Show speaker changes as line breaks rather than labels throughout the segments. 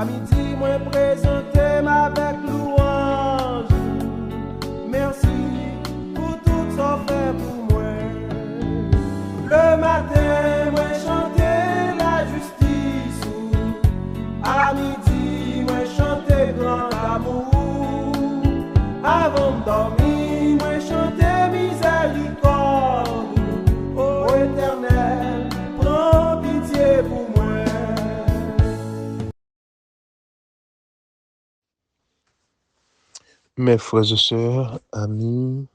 midi, moi présenter avec louange. Merci pour tout ça fait pour moi. Le matin, moi chanter la justice. À midi, moi chanter grand amour. Avant de dormir, moi chanter miséricorde. Ô Éternel, prends pitié pour moi.
Mes frères et sœurs, amis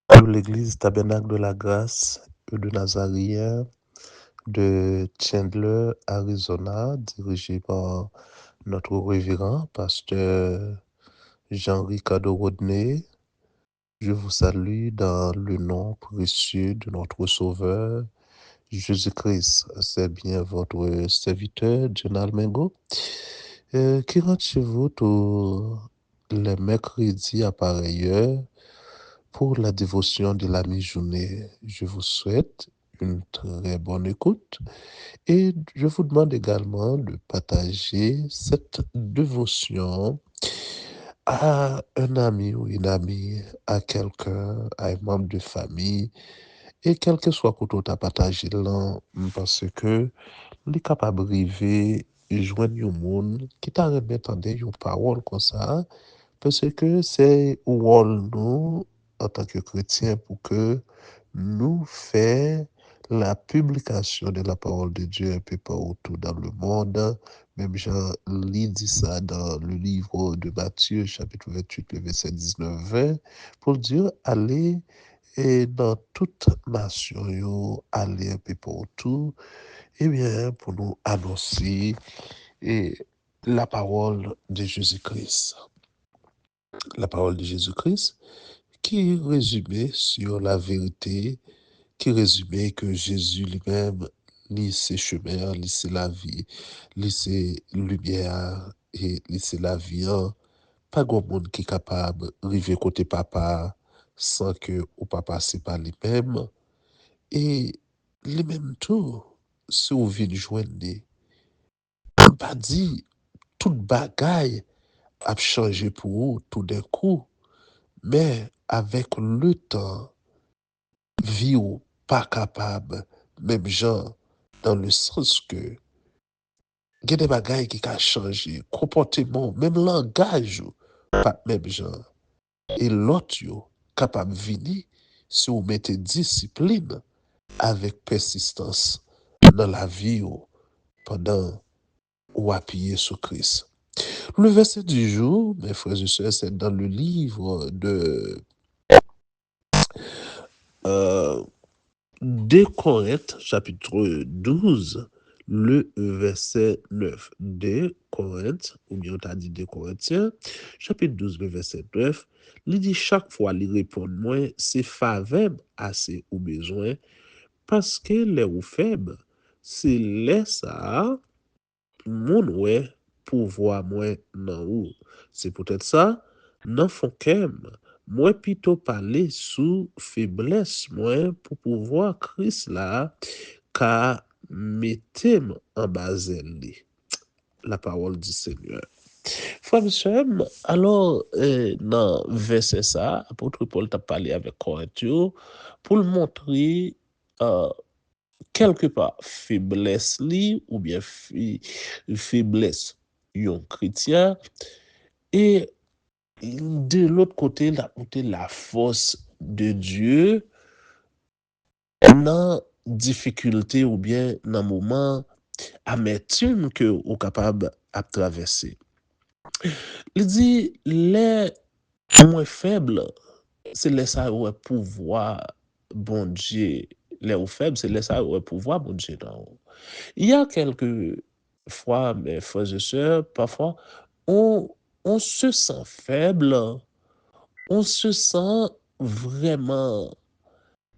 de l'église Tabernacle de la Grâce de Nazaréen de Chandler, Arizona, dirigé par notre révérend pasteur Jean-Ricardo Rodney, je vous salue dans le nom précieux de notre Sauveur, Jésus-Christ. C'est bien votre serviteur, Jonal Mengo, qui rentre chez vous tous les mercredis à pareille heure pour la dévotion de la mi-journée. Je vous souhaite une très bonne écoute et je vous demande également de partager cette dévotion à un ami ou une amie, à quelqu'un, à un membre de famille, et quel que soit que tu as partagé là, parce que les capables d'arriver joindre un monde qui t'a remis entendre une parole comme ça, parce que c'est rôle nous en tant que chrétiens pour que nous fassions la publication de la parole de Dieu un peu partout dans le monde. Même Jean lit dit ça dans le livre de Matthieu, chapitre 28, le verset 19-20, pour dire allez et dans toute nation, yo, aller un peu partout, et bien pour nous annoncer et la parole de Jésus-Christ. La parole de Jésus-Christ qui résumait sur la vérité, qui résumait que Jésus lui-même, lui c'est chemin, lui c'est la vie, lui c'est lumière et lui c'est la vie. Pas grand monde qui est capable d'arriver côté papa sans que ou papa c'est pas lui-même. Et lui-même tout, si vous venez joindre, pas dit toute bagaille a changé pour vous tout d'un coup, mais avec le temps, vie ou pas capable, même genre, dans le sens que, il y a des bagailles qui ont changé, comportement, même langage, pas même genre. Et l'autre, yo, capable de venir si vous mettez discipline avec persistance dans la vie yo, pendant ou appuyer sur Christ. Le verset du jour, mes frères et sœurs, c'est dans le livre de 2 Corinthes, chapitre 12, le verset 9. 2 Corinthes, ou bien on t'a dit 2 Corinthiens, chapitre 12, le verset 9, il dit chaque fois, il répond moins, c'est faveur assez au besoin, parce que les ou faibles, c'est les ça, mon ouais, pouvoir moins non ou. C'est peut-être ça, non font qu'aime. Moi plutôt parler sous faiblesse, moi, pour pouvoir Christ là, car mettez en bas la parole du Seigneur. Frère Michel, alors, dans verset ça, apôtre Paul t'a parlé avec Corinthio pour le montrer quelque part faiblesse li ou bien faiblesse yon chrétien et de l'autre côté la force de Dieu dans difficulté ou bien dans moment amertume que ou capable à traverser. Il dit les moins faibles c'est les ça ouais pouvoir bon Dieu les ou faibles c'est les ça ouais pouvoir bon Dieu non. Il y a quelques fois, mes frères et sœurs, parfois, on, on se sent faible, on se sent vraiment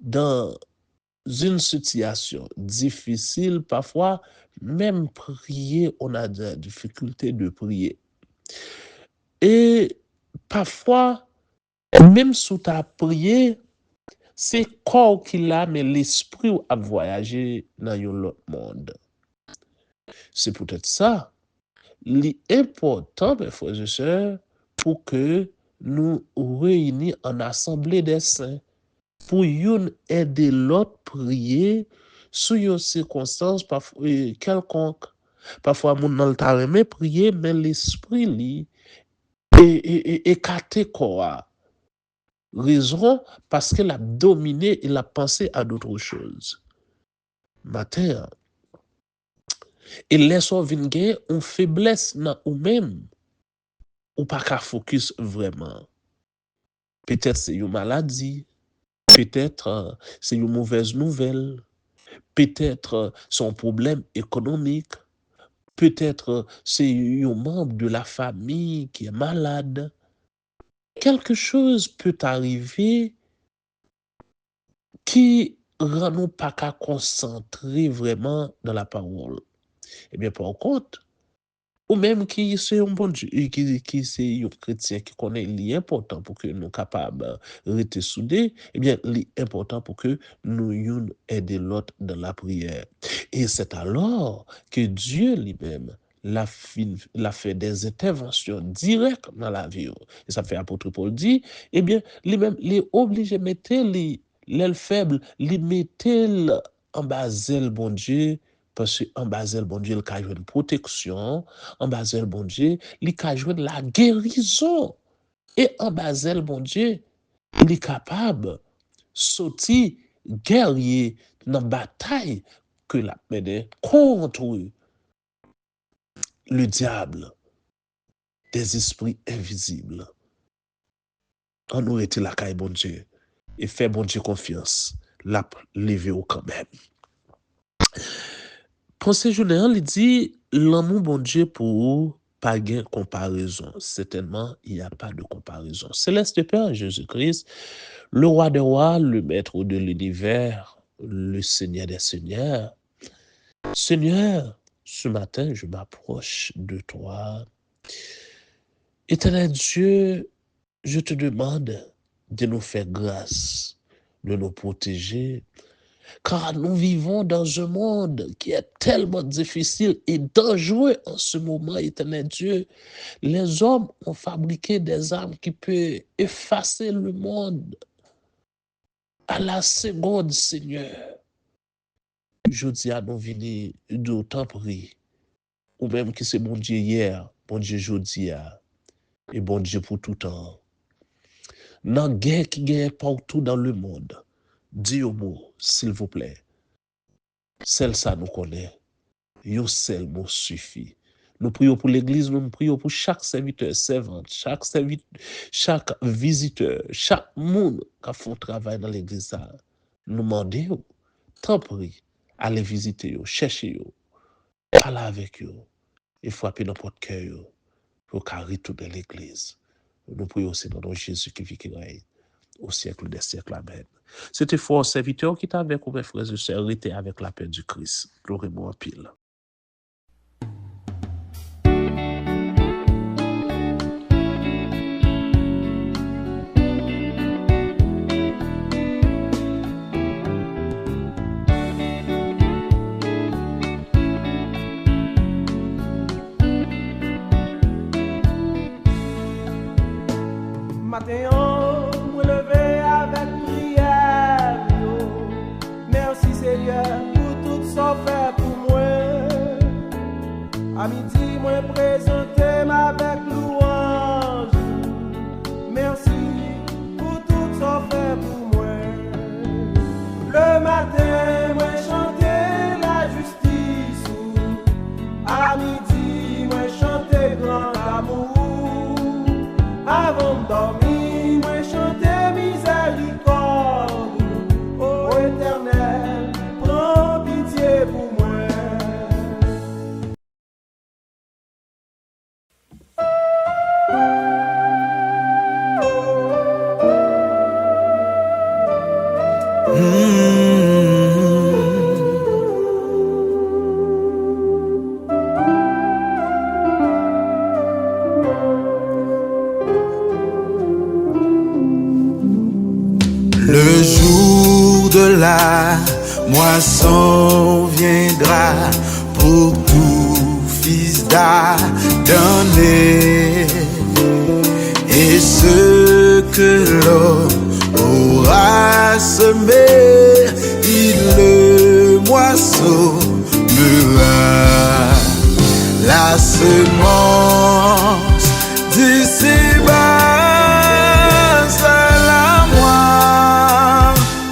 dans une situation difficile. Parfois, même prier, on a de la difficulté de prier. Et parfois, même sous ta prière, c'est corps qui l'a, mais l'esprit a voyagé dans l'autre monde. C'est peut-être ça. l'important, mes frères et sœurs, pour que nous réunis en assemblée des saints, pour une aider l'autre prier sous une circonstance quelconque. Parfois, mon dans le taremé prier, mais l'esprit li est écarté quoi. Raison parce qu'elle a dominé, il a pensé à d'autres choses. Matin, et laisse venir une faiblesse dans ou même, ou pas qu'à focus vraiment. Peut-être c'est une maladie, peut-être c'est une mauvaise nouvelle, peut-être son problème économique, peut-être c'est un membre de la famille qui est malade. Quelque chose peut arriver qui rend nous pas qu'à concentrer vraiment dans la parole. Eh bien, par contre, ou même qui c'est un bon Dieu, qui c'est un chrétien qui connaît l'important pour que nous soyons capables de rester soudés, eh bien, l'important pour que nous aidions l'autre dans la prière. Et c'est alors que Dieu lui-même l'a fait des interventions directes dans la vie. Et ça fait apôtre Paul dit, eh bien, lui-même, il est obligé de mettre l'aile faible, il mettre en bas bon Dieu, parce qu'en bas bon Dieu, il a une protection, en bas bon Dieu, il a la guérison. Et en bas bon Dieu, il est capable de sortir guerrier dans la bataille que la mené contre le diable des esprits invisibles. On aurait été la caille bon Dieu et fait bon Dieu confiance, la lever au quand même. Pensée générale, il dit l'amour bon Dieu pour pas de comparaison. Certainement, il n'y a pas de comparaison. Céleste Père Jésus-Christ, le roi des rois, le maître de l'univers, le Seigneur des seigneurs. Seigneur, ce matin, je m'approche de toi. Éternel Dieu, je te demande de nous faire grâce, de nous protéger, car nous vivons dans un monde qui est tellement difficile et dangereux en ce moment, éternel Dieu. Les hommes ont fabriqué des armes qui peuvent effacer le monde à la seconde, Seigneur. Je dis à nous venir d'autant prix, ou même que c'est bon Dieu hier, bon Dieu jeudi, et bon Dieu pour tout temps. Dans la guerre qui gagne partout dans le monde, dis au mot, s'il vous plaît. Celle ça nous connaît. Yo seul mot suffit. Nous prions pour l'église, nous prions pour chaque serviteur, servante, chaque visiteur, chaque monde qui fait un travail dans l'église. Nous demandons, tant pis, allez visiter, chercher, parler avec eux et frapper dans votre cœur pour qu'à retourner dans l'église. Nous prions aussi dans Jésus qui vit qui règne au siècle des siècles. Amen. C'était fort serviteur qui était avec vous, mes frères et sœurs, était avec la paix du Christ. Gloire en pile.
Matin, me lever avec prière. Merci Seigneur pour tout ça fait pour moi. À midi, moi présenter avec louange. Merci pour tout ça fait pour moi. Le matin, moi chanter la justice. À midi, moi chanter grand amour. Avant de dormir, moi chanter miséricorde. Ô Éternel, prends pitié pour moi.
Le jour de la moisson viendra pour tout fils t'a donné. Et ce que l'homme aura semé, il le moissonnera. La semence d'ici-bas, c'est la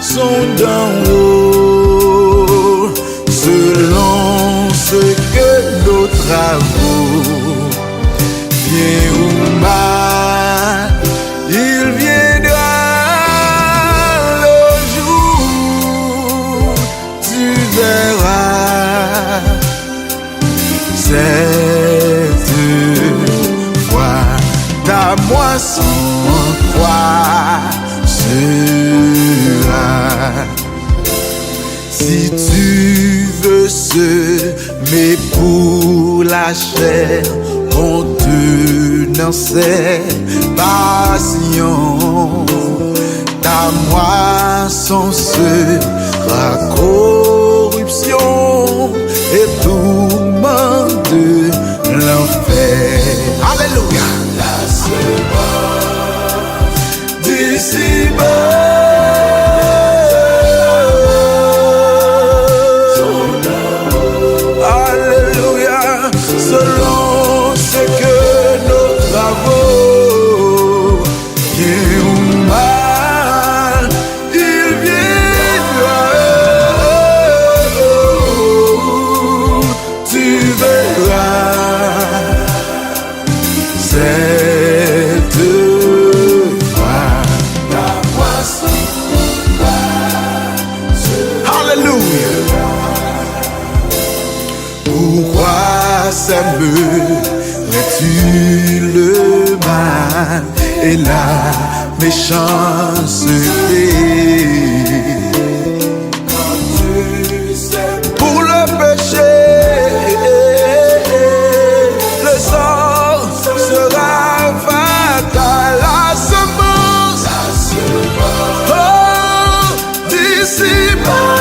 moisson d'en haut, selon ce que nos travaux, bien ou mal, il viendra le jour, tu verras cette fois ta moisson croissera. Si tu veux semer pour la chair, on tenant ses passions, ta moisson sera corruption et tourment de l'enfer. Alléluia. La semence d'ici-bas, alléluia, selon ce que nos travaux, bien ou mal, il viendra. Tu verras cette fois ta moisson. Alléluia. Pourquoi sèmerais-tu le mal et la méchanceté? Pour le péché, le sang sera fatal. La semence, oh, d'ici-bas.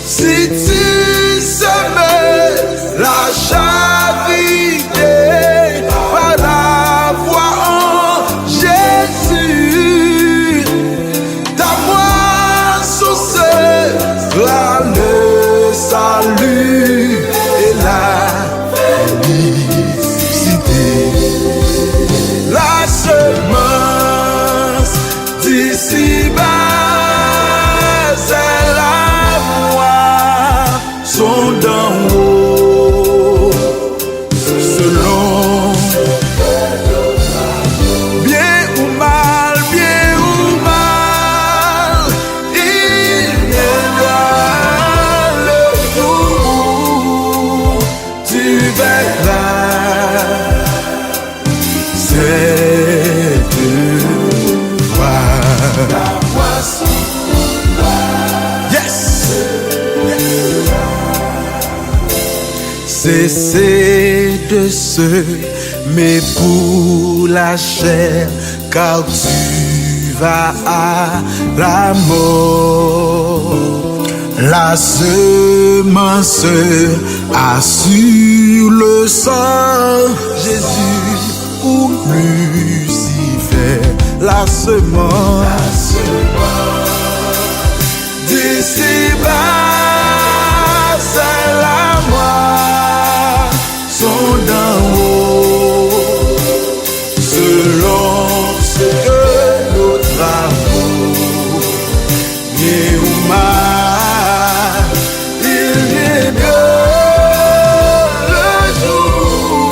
Si tu semais la charité par la foi en Jésus, ta moisson sera le salut et la félicité. La semence d'ici-bas, c'est la sont d'en haut, selon bien ou mal, il viendra le jour, tu verras cette fois la moisson. Yes. Cessez de semer pour la chair, car tu vas à la mort. La semence assure le sang, Jésus ou Lucifer. La semence d'ici-bas, c'est la moisson d'en haut, selon ce que nos travaux, bien ou mal, il viendra le jour,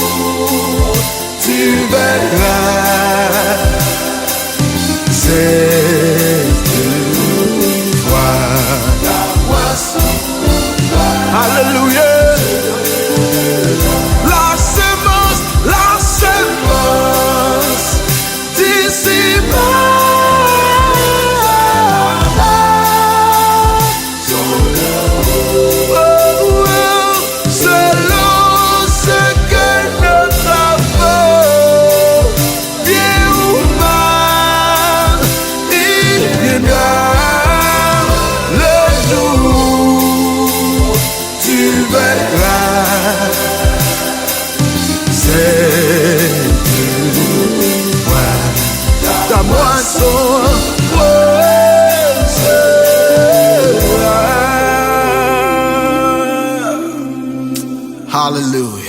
tu verras cette fois. Hallelujah.